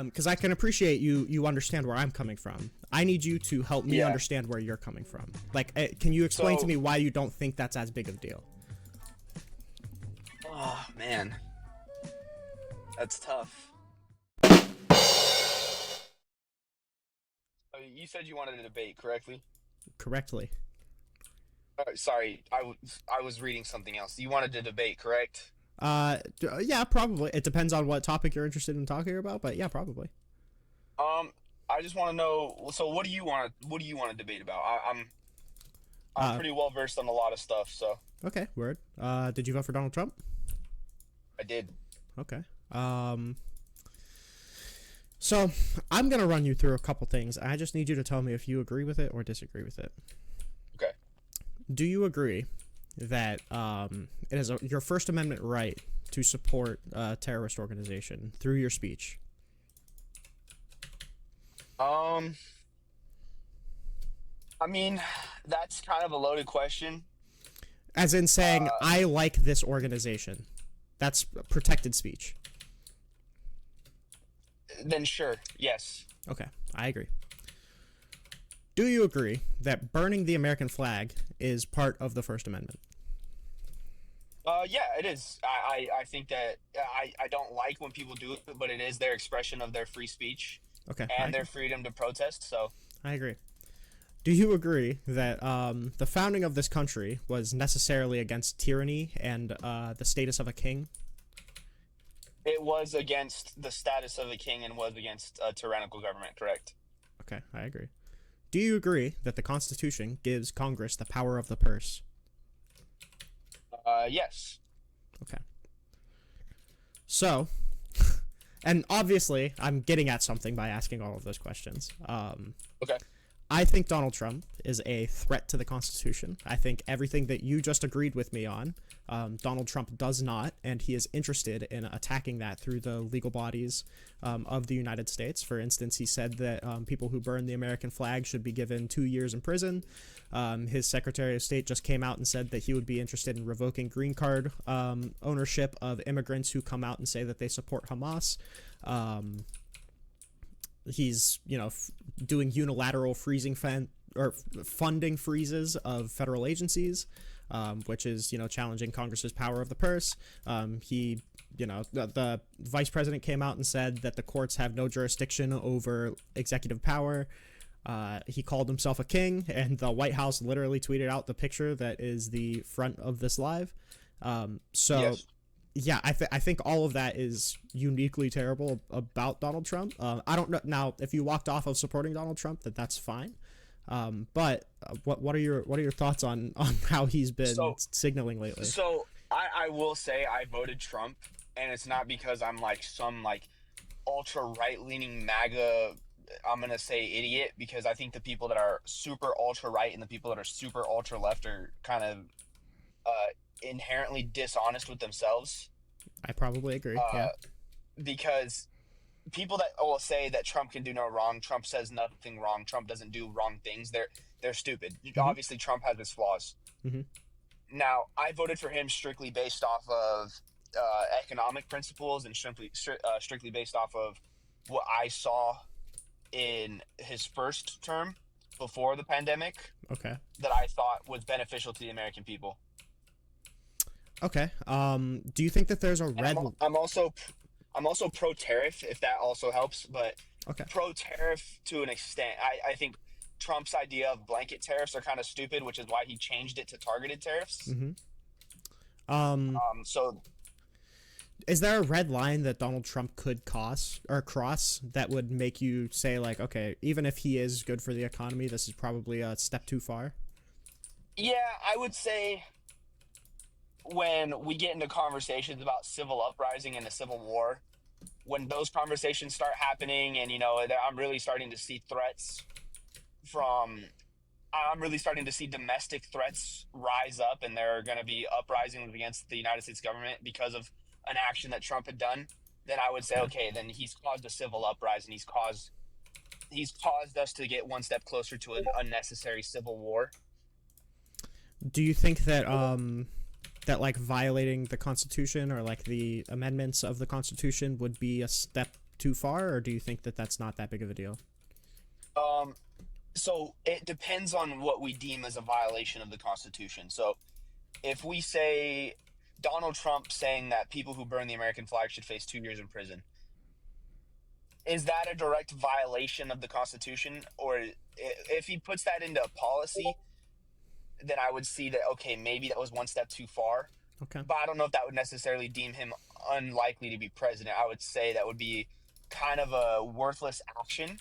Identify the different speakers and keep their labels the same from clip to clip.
Speaker 1: Because I can appreciate you understand where I'm coming from. I need you to help me
Speaker 2: Yeah.
Speaker 1: understand where you're coming from. Like, can you explain to
Speaker 2: So,
Speaker 1: me why you don't think that's as big of a deal?
Speaker 2: oh man, that's tough. You said you wanted a debate, correctly?
Speaker 1: Correctly.
Speaker 2: Sorry, I was reading something else. You wanted to debate, correct?
Speaker 1: Yeah, probably. It depends on what topic you're interested in talking about, but yeah, probably.
Speaker 2: Um, I just want to know. So, what do you want to debate about? I'm
Speaker 1: Uh,
Speaker 2: pretty well versed on a lot of stuff, so
Speaker 1: okay, word. Did you vote for Donald Trump?
Speaker 2: I did.
Speaker 1: Okay. Um, so I'm gonna run you through a couple things. I just need you to tell me if you agree with it or disagree with it.
Speaker 2: Okay.
Speaker 1: Do you agree that it is your First Amendment right to support a terrorist organization through your speech?
Speaker 2: Um, I mean, that's kind of a loaded question.
Speaker 1: As in saying,
Speaker 2: Uh,
Speaker 1: I like this organization. That's protected speech.
Speaker 2: then sure, yes.
Speaker 1: Okay, I agree. Do you agree that burning the American flag is part of the First Amendment?
Speaker 2: Yeah, it is. I think that I don't like when people do it, but it is their expression of their free speech
Speaker 1: Okay, I
Speaker 2: and their
Speaker 1: agree.
Speaker 2: freedom to protest. So
Speaker 1: I agree. Do you agree that the founding of this country was necessarily against tyranny and the status of a king?
Speaker 2: it was against the status of a king and was against a tyrannical government, correct?
Speaker 1: Okay, I agree. Do you agree that the Constitution gives Congress the power of the purse?
Speaker 2: Yes.
Speaker 1: Okay. So, and obviously, I'm getting at something by asking all of those questions.
Speaker 2: Okay.
Speaker 1: I think Donald Trump is a threat to the Constitution. I think everything that you just agreed with me on, Donald Trump does not, and he is interested in attacking that through the legal bodies of the United States. For instance, he said that people who burn the American flag should be given 2 years in prison. His Secretary of State just came out and said that he would be interested in revoking green card ownership of immigrants who come out and say that they support Hamas. He's doing unilateral freezing funding freezes of federal agencies, which is challenging Congress's power of the purse. The vice president came out and said that the courts have no jurisdiction over executive power. He called himself a king, and the White House literally tweeted out the picture that is the front of this live. So
Speaker 2: Yes.
Speaker 1: yeah, I think all of that is uniquely terrible about Donald Trump. I don't know now if you walked off of supporting Donald Trump, that's fine. But what are your thoughts on how he's been
Speaker 2: So
Speaker 1: signaling lately?
Speaker 2: I will say I voted Trump, and it's not because I'm like some like ultra right leaning MAGA. I'm gonna say idiot because I think the people that are super ultra right and the people that are super ultra left are kind of uh, inherently dishonest with themselves.
Speaker 1: I probably agree.
Speaker 2: Uh,
Speaker 1: Yeah.
Speaker 2: because people that will say that Trump can do no wrong, Trump says nothing wrong, Trump doesn't do wrong things. They're stupid.
Speaker 1: Mhm.
Speaker 2: Obviously, Trump has his flaws.
Speaker 1: Mhm.
Speaker 2: Now, I voted for him strictly based off of economic principles and strictly based off of what I saw in his first term before the pandemic
Speaker 1: Okay.
Speaker 2: that I thought was beneficial to the American people.
Speaker 1: Okay. Do you think that there's a
Speaker 2: And
Speaker 1: red?
Speaker 2: I'm also pro tariff if that also helps, but
Speaker 1: Okay.
Speaker 2: pro tariff to an extent. I think Trump's idea of blanket tariffs are kind of stupid, which is why he changed it to targeted tariffs.
Speaker 1: Mhm. Um,
Speaker 2: So
Speaker 1: is there a red line that Donald Trump could cross that would make you say like, okay, even if he is good for the economy, this is probably a step too far?
Speaker 2: yeah, I would say when we get into conversations about civil uprising and the Civil War, when those conversations start happening, and I'm really starting to see threats from I'm really starting to see domestic threats rise up, and there are going to be uprisings against the United States government because of an action that Trump had done. Then I would say,
Speaker 1: Okay.
Speaker 2: okay, then he's caused a civil uprising. He's caused us to get one step closer to an unnecessary civil war.
Speaker 1: Do you think that like violating the Constitution or like the amendments of the Constitution would be a step too far, or do you think that that's not that big of a deal?
Speaker 2: Um, so it depends on what we deem as a violation of the Constitution. So if we say Donald Trump saying that people who burn the American flag should face 2 years in prison, is that a direct violation of the Constitution? Or if he puts that into policy, then I would see that, okay, maybe that was one step too far.
Speaker 1: Okay.
Speaker 2: But I don't know if that would necessarily deem him unlikely to be president. I would say that would be kind of a worthless action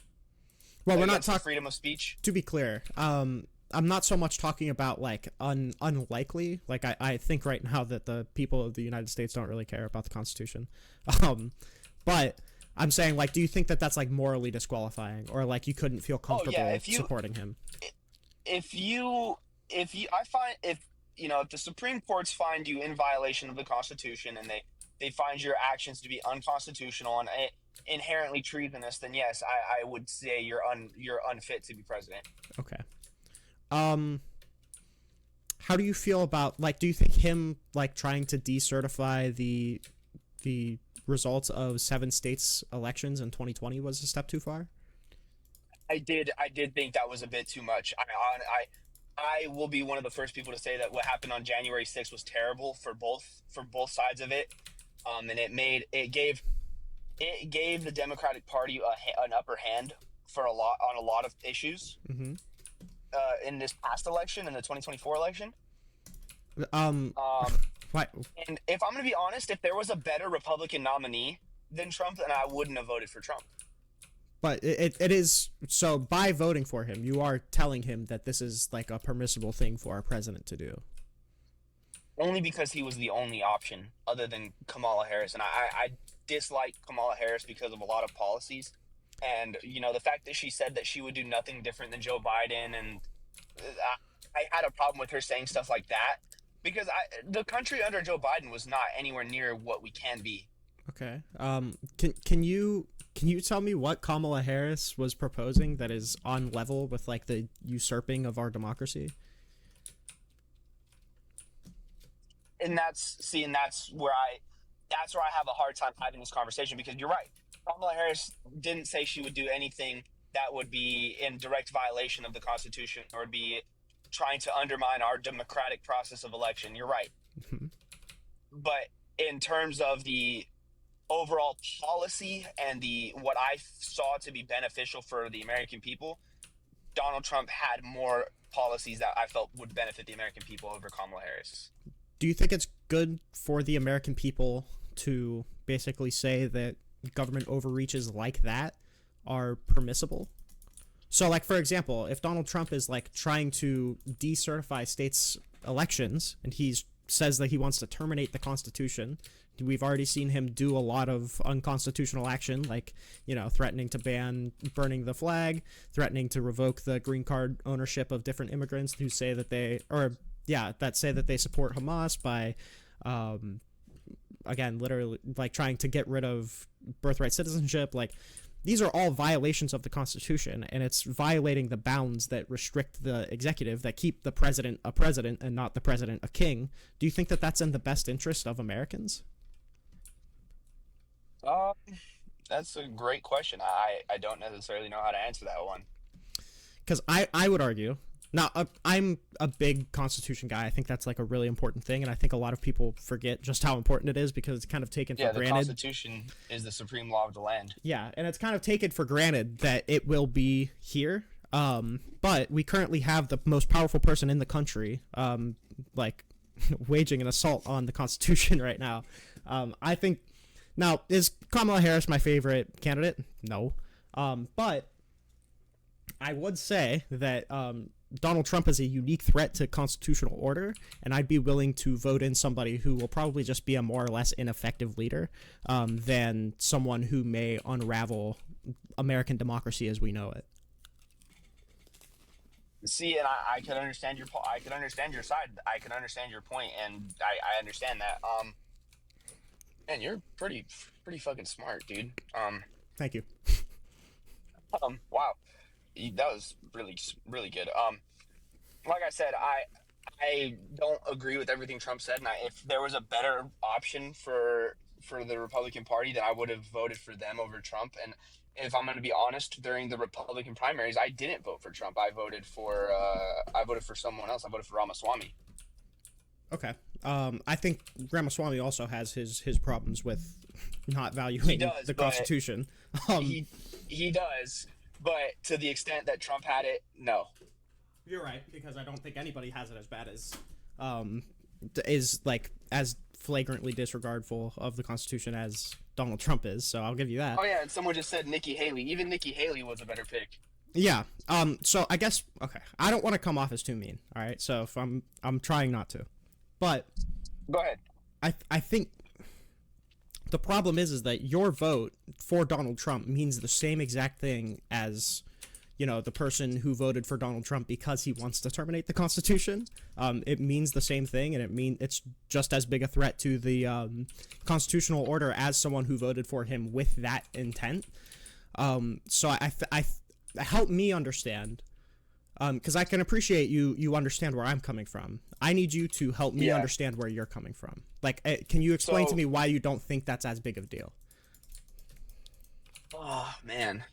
Speaker 1: Well, we're not
Speaker 2: against the
Speaker 1: talking.
Speaker 2: freedom of speech.
Speaker 1: To be clear, I'm not so much talking about like unlikely. Like I think right now that the people of the United States don't really care about the Constitution. Um, but I'm saying, like, do you think that that's like morally disqualifying, or like you couldn't feel
Speaker 2: Oh
Speaker 1: comfortable
Speaker 2: yeah, if you
Speaker 1: supporting him?
Speaker 2: if you if you I find if you know if the Supreme Courts find you in violation of the Constitution and they find your actions to be unconstitutional and inherently treasonous, then yes, I would say you're unfit to be president.
Speaker 1: Okay. Um, how do you feel about, like, do you think him like trying to decertify the results of 7 states elections in 2020 was a step too far?
Speaker 2: I did think that was a bit too much. I will be one of the first people to say that what happened on January 6th was terrible for both sides of it. And it gave the Democratic Party an upper hand for a lot of issues
Speaker 1: Mm-hmm.
Speaker 2: in this past election, in the 2024 election.
Speaker 1: Um,
Speaker 2: Um,
Speaker 1: what?
Speaker 2: and if I'm going to be honest, if there was a better Republican nominee than Trump, then I wouldn't have voted for Trump.
Speaker 1: But it is, so by voting for him, you are telling him that this is like a permissible thing for a president to do.
Speaker 2: Only because he was the only option other than Kamala Harris. And I dislike Kamala Harris because of a lot of policies. And, the fact that she said that she would do nothing different than Joe Biden. And I had a problem with her saying stuff like that because the country under Joe Biden was not anywhere near what we can be.
Speaker 1: Okay. Can you tell me what Kamala Harris was proposing that is on level with like the usurping of our democracy?
Speaker 2: And that's where I have a hard time having this conversation because you're right. Kamala Harris didn't say she would do anything that would be in direct violation of the Constitution or be trying to undermine our democratic process of election. You're right.
Speaker 1: Mhm.
Speaker 2: But in terms of the overall policy and the what I saw to be beneficial for the American people, Donald Trump had more policies that I felt would benefit the American people over Kamala Harris.
Speaker 1: Do you think it's good for the American people to basically say that government overreaches like that are permissible? So, like, for example, if Donald Trump is like trying to decertify states' elections and he says that he wants to terminate the Constitution, we've already seen him do a lot of unconstitutional action, like, threatening to ban burning the flag, threatening to revoke the green card ownership of different immigrants who say that that say that they support Hamas by, again, literally like trying to get rid of birthright citizenship. Like, these are all violations of the Constitution, and it's violating the bounds that restrict the executive, that keep the president a president and not the president a king. Do you think that that's in the best interest of Americans?
Speaker 2: Um, that's a great question. I don't necessarily know how to answer that one.
Speaker 1: Because I would argue, now, I'm a big Constitution guy. I think that's like a really important thing, and I think a lot of people forget just how important it is because it's kind of taken
Speaker 2: Yeah,
Speaker 1: for
Speaker 2: the
Speaker 1: granted.
Speaker 2: Constitution is the supreme law of the land.
Speaker 1: Yeah, and it's kind of taken for granted that it will be here. But we currently have the most powerful person in the country, like waging an assault on the Constitution right now. I think, now, is Kamala Harris my favorite candidate? No. But I would say that Donald Trump is a unique threat to constitutional order, and I'd be willing to vote in somebody who will probably just be a more or less ineffective leader than someone who may unravel American democracy as we know it.
Speaker 2: See, and I can understand I can understand your side. I can understand your point, and I understand that. Man, you're pretty fucking smart, dude.
Speaker 1: Thank you.
Speaker 2: Wow, that was really good. Like I said, I don't agree with everything Trump said, and if there was a better option for the Republican Party, then I would have voted for them over Trump. And if I'm going to be honest, during the Republican primaries, I didn't vote for Trump. I voted for someone else. I voted for Ramaswamy.
Speaker 1: Okay. I think Ramaswamy also has his problems with not valuing the Constitution.
Speaker 2: He does, but to the extent that Trump had it, no.
Speaker 1: You're right, because I don't think anybody has it as bad as is like as flagrantly disregardful of the Constitution as Donald Trump is. So I'll give you that.
Speaker 2: Oh yeah, and someone just said Nikki Haley. Even Nikki Haley was a better pick.
Speaker 1: Yeah. So I guess okay. I don't want to come off as too mean. All right. So if I'm trying not to, but
Speaker 2: go ahead.
Speaker 1: I think the problem is that your vote for Donald Trump means the same exact thing as, you know, the person who voted for Donald Trump because he wants to terminate the Constitution. It means the same thing, and it's just as big a threat to the constitutional order as someone who voted for him with that intent. So I help me understand, because I can appreciate you understand where I'm coming from. I need you to help me understand where you're coming from. Like, can you explain to me why you don't think that's as big of a deal?
Speaker 2: Oh man,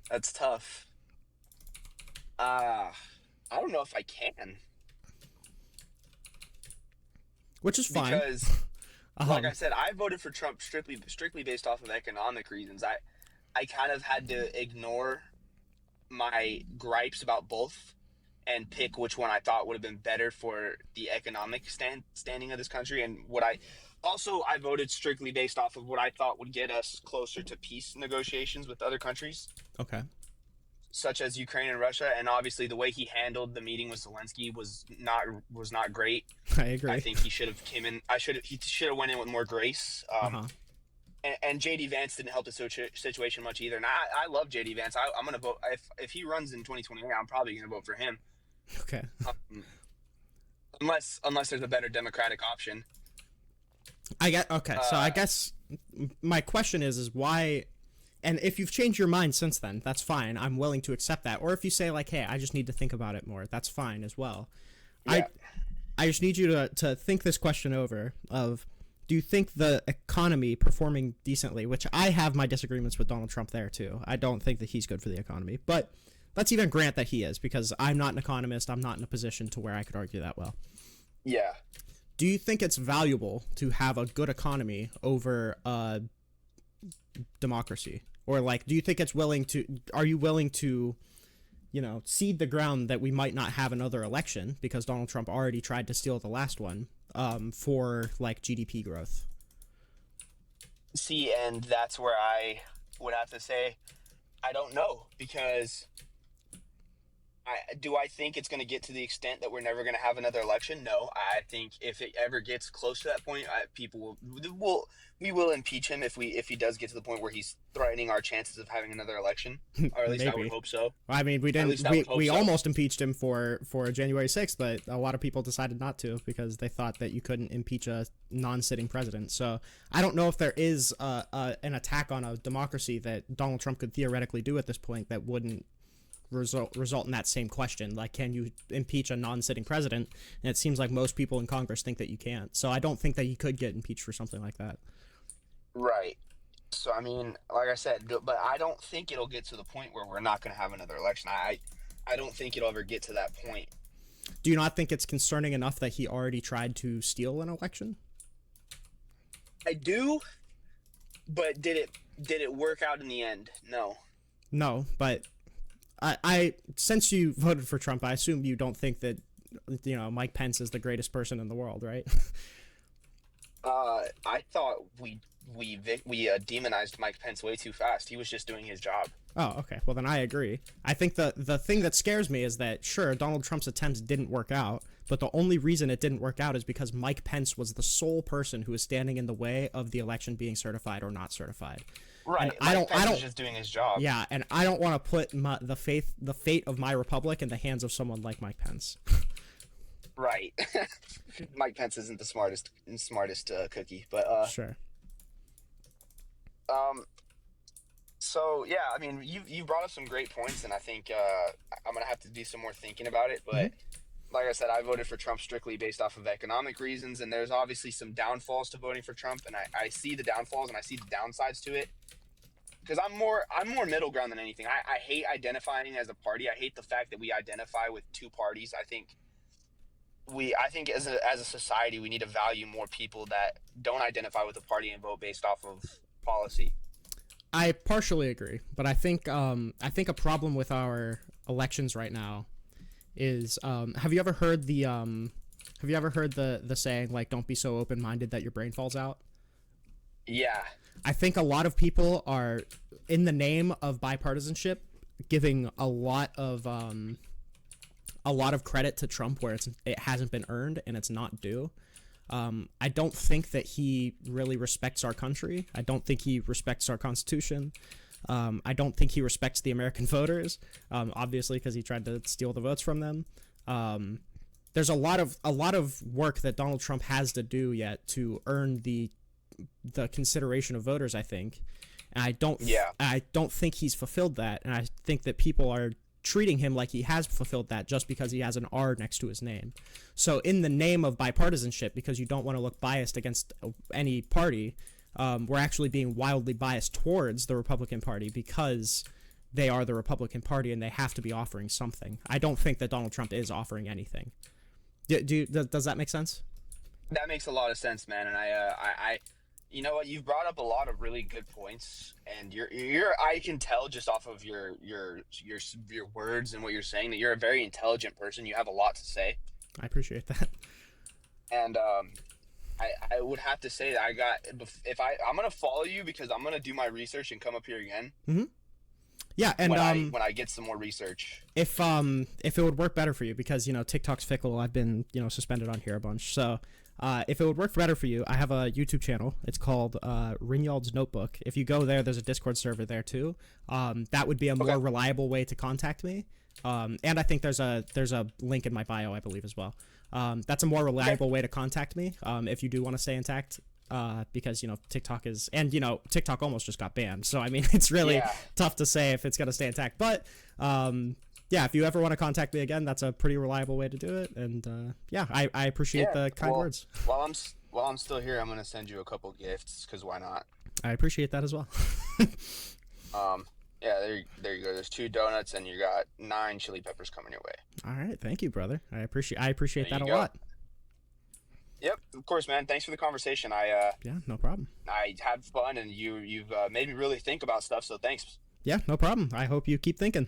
Speaker 2: that's tough. I don't know if I can.
Speaker 1: Which is fine.
Speaker 2: Because, like I said, I voted for Trump strictly based off of economic reasons. I kind of had to ignore my gripes about both and pick which one I thought would have been better for the economic standing of this country. And I voted strictly based off of what I thought would get us closer to peace negotiations with other countries.
Speaker 1: Okay.
Speaker 2: Such as Ukraine and Russia. And obviously the way he handled the meeting with Zelensky was not great.
Speaker 1: I agree.
Speaker 2: I think he should have he should have went in with more grace. And JD Vance didn't help the situation much either. And I love JD Vance. I'm going to vote if he runs in 2028. I'm probably going to vote for him.
Speaker 1: Okay.
Speaker 2: Unless there's a better Democratic option.
Speaker 1: So I guess my question is why, and if you've changed your mind since then, that's fine. I'm willing to accept that. Or if you say like, hey, I just need to think about it more, that's fine as well.
Speaker 2: Yeah.
Speaker 1: I just need you to think this question over of, do you think the economy performing decently, which I have my disagreements with Donald Trump there too. I don't think that he's good for the economy, but let's even grant that he is, because I'm not an economist. I'm not in a position to where I could argue that well.
Speaker 2: Yeah.
Speaker 1: Do you think it's valuable to have a good economy over democracy? Or like, do you think are you willing to, you know, cede the ground that we might not have another election because Donald Trump already tried to steal the last one, for like GDP growth?
Speaker 2: See, and that's where I would have to say, I don't know, because I think it's going to get to the extent that we're never going to have another election? No, I think if it ever gets close to that point, people will impeach him if he does get to the point where he's threatening our chances of having another election, or at least I would hope so.
Speaker 1: I mean, we almost impeached him for January 6th, but a lot of people decided not to because they thought that you couldn't impeach a non-sitting president. So I don't know if there is an attack on a democracy that Donald Trump could theoretically do at this point that wouldn't result in that same question, like, can you impeach a non-sitting president? And it seems like most people in Congress think that you can't. So I don't think that he could get impeached for something like that.
Speaker 2: Right. So I mean, like I said, but I don't think it'll get to the point where we're not going to have another election. I don't think it'll ever get to that point.
Speaker 1: Do you not think it's concerning enough that he already tried to steal an election?
Speaker 2: I do, but did it work out in the end? No,
Speaker 1: but I since you voted for Trump, I assume you don't think that, you know, Mike Pence is the greatest person in the world, right?
Speaker 2: I thought we demonized Mike Pence way too fast. He was just doing his job.
Speaker 1: Oh, okay. Well, then I agree. I think the thing that scares me is that, sure, Donald Trump's attempts didn't work out, but the only reason it didn't work out is because Mike Pence was the sole person who was standing in the way of the election being certified or not certified.
Speaker 2: Right. I don't was just doing his job.
Speaker 1: Yeah, and I don't want to put the fate of my republic in the hands of someone like Mike Pence.
Speaker 2: Right. Mike Pence isn't the smartest cookie, but
Speaker 1: sure.
Speaker 2: So yeah, I mean, you brought up some great points, and I think I'm gonna have to do some more thinking about it. But like I said, I voted for Trump strictly based off of economic reasons, and there's obviously some downfalls to voting for Trump, and I see the downfalls and I see the downsides to it. Because I'm more middle ground than anything. I hate identifying as a party. I hate the fact that we identify with two parties. I think as a society we need to value more people that don't identify with a party and vote based off of policy.
Speaker 1: I partially agree, but I think a problem with our elections right now is have you ever heard the saying like don't be so open minded that your brain falls out?
Speaker 2: Yeah.
Speaker 1: I think a lot of people are, in the name of bipartisanship, giving a lot of credit to Trump where it hasn't been earned and it's not due. I don't think that he really respects our country. I don't think he respects our Constitution. I don't think he respects the American voters, obviously because he tried to steal the votes from them. There's a lot of work that Donald Trump has to do yet to earn the consideration of voters, I think. And I don't think he's fulfilled that, and I think that people are treating him like he has fulfilled that just because he has an R next to his name. So in the name of bipartisanship, because you don't want to look biased against any party, we're actually being wildly biased towards the Republican Party because they are the Republican Party and they have to be offering something. I don't think that Donald Trump is offering anything. Does that make sense?
Speaker 2: That makes a lot of sense, man. And I you know what? You've brought up a lot of really good points, and I can tell just off of your words and what you're saying that you're a very intelligent person. You have a lot to say.
Speaker 1: I appreciate that.
Speaker 2: And I would have to say that I'm gonna follow you because I'm gonna do my research and come up here again.
Speaker 1: Mm-hmm. Yeah, and
Speaker 2: when I get some more research.
Speaker 1: If it would work better for you, because TikTok's fickle. I've been suspended on here a bunch. So if it would work better for you, I have a YouTube channel. It's called Rinald's Notebook. If you go there, there's a Discord server there too. That would be a more reliable way to contact me. And I think there's a link in my bio, I believe, as well. That's a more reliable way to contact me if you do want to stay intact. Because TikTok is, and TikTok almost just got banned, so I mean it's really tough to say if it's gonna stay intact. But yeah, if you ever want to contact me again, that's a pretty reliable way to do it. And I appreciate the kind words.
Speaker 2: While I'm still here, I'm gonna send you a couple gifts because why not?
Speaker 1: I appreciate that as well.
Speaker 2: Yeah, there you go. There's 2 donuts and you got 9 chili peppers coming your way.
Speaker 1: All right, thank you, brother. I appreciate that a lot.
Speaker 2: Yep, of course, man. Thanks for the conversation.
Speaker 1: Yeah, no problem.
Speaker 2: I had fun, and you've made me really think about stuff. So thanks.
Speaker 1: Yeah, no problem. I hope you keep thinking.